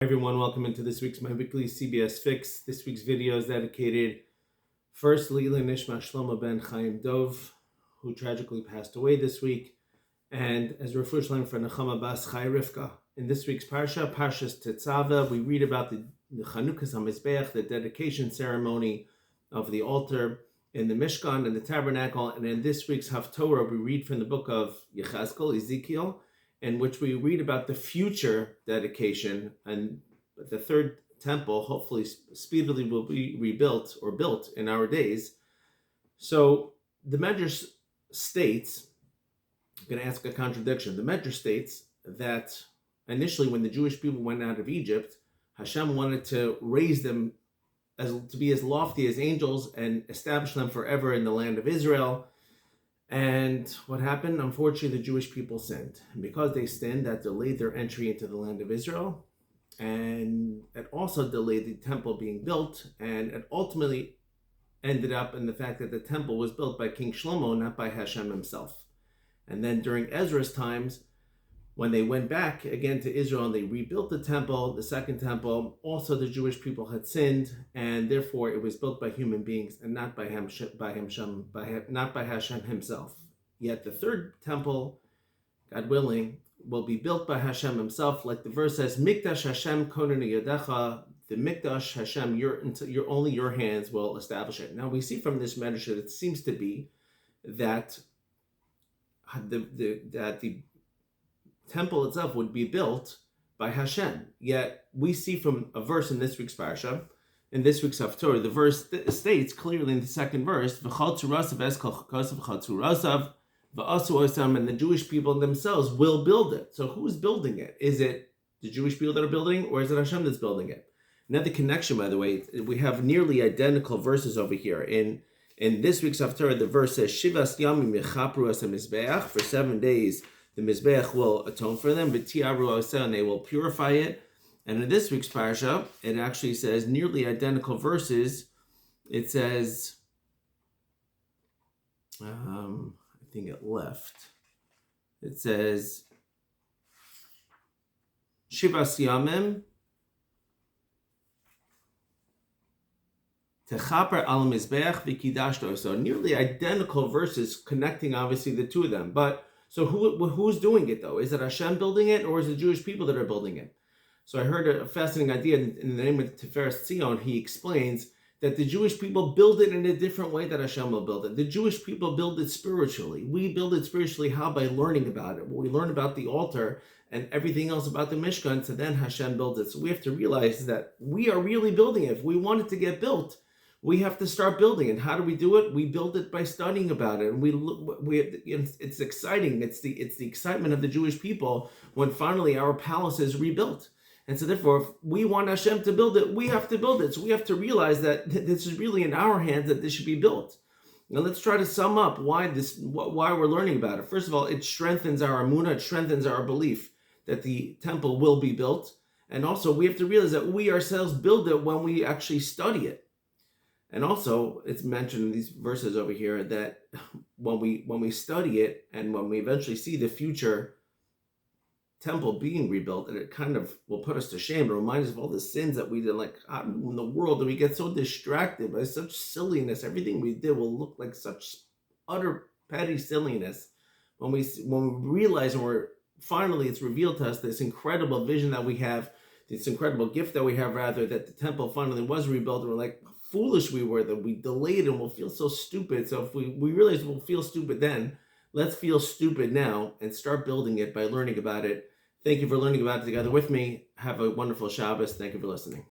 Everyone, welcome into this week's My Weekly CBS Fix. This week's video is dedicated first Lila Nishma Shlomo ben Chaim Dov, who tragically passed away this week, and as a refuah shalom for Nechama Bas Chai Rivka. In this week's parsha, Parshas Tetzaveh, we read about the Chanukas HaMizbeach, the dedication ceremony of the altar in the Mishkan and the tabernacle. And in this week's Haftarah, we read from the book of Ezekiel, in which we read about the future dedication, and the third temple hopefully speedily will be rebuilt or built in our days. So the Medrash states, I'm going to ask a contradiction. The Medrash states that initially when the Jewish people went out of Egypt, Hashem wanted to raise them to be as lofty as angels and establish them forever in the land of Israel. And what happened? Unfortunately, the Jewish people sinned. And because they sinned, that delayed their entry into the land of Israel. And it also delayed the temple being built. And it ultimately ended up in the fact that the temple was built by King Shlomo, not by Hashem himself. And then during Ezra's times, when they went back again to Israel and they rebuilt the temple, the second temple, also the Jewish people had sinned, and therefore it was built by human beings and not by Hashem himself. Yet the third temple, God willing, will be built by Hashem himself, like the verse says, "Mikdash Hashem konenu yadecha." The Mikdash Hashem, only your hands will establish it. Now we see from this medrash that it seems to be that the temple itself would be built by Hashem. Yet we see from a verse in this week's parsha, in this week's Haftarah, the verse states clearly in the second verse, "V'chal tzurasav eskal chakasav v'chal tzurasav v'asu osam," and the Jewish people themselves will build it. So who's building it? Is it the Jewish people that are building, or is it Hashem that's building it? Another connection, by the way, we have nearly identical verses over here. In this week's Haftarah, the verse says, "Shivas yamim yechapru as hamizbeach," for 7 days the Mizbeach will atone for them, but and they will purify it. And in this week's parsha, it actually says nearly identical verses. It says, I think it left. It says, Shivas Yamim Techaper al Mizbeach v'kidashto. So nearly identical verses connecting obviously the two of them, but so who's doing it though? Is it Hashem building it, or is it the Jewish people that are building it? So I heard a fascinating idea in the name of Tiferes Tzion. He explains that the Jewish people build it in a different way that Hashem will build it. The Jewish people build it spiritually. We build it spiritually. How? By learning about it. We learn about the altar and everything else about the Mishkan, so then Hashem builds it. So we have to realize that we are really building it. If we want it to get built, we have to start building it. How do we do it? We build it by studying about it, and it's exciting. It's the excitement of the Jewish people when finally our palace is rebuilt. And so therefore, if we want Hashem to build it, we have to build it. So we have to realize that this is really in our hands, that this should be built. Now let's try to sum up why we're learning about it. First of all, it strengthens our emunah, it strengthens our belief that the temple will be built. And also we have to realize that we ourselves build it when we actually study it. And also, it's mentioned in these verses over here that when we study it and when we eventually see the future temple being rebuilt, and it kind of will put us to shame. It reminds us of all the sins that we did, like how in the world, and we get so distracted by such silliness. Everything we did will look like such utter petty silliness when we realize, and it's revealed to us this incredible vision that we have, this incredible gift that we have, rather, that the temple finally was rebuilt, and we're like, foolish we were that we delayed, and we'll feel so stupid. So if we realize we'll feel stupid then, let's feel stupid now and start building it by learning about it. Thank you for learning about it together with me. Have a wonderful Shabbos. Thank you for listening.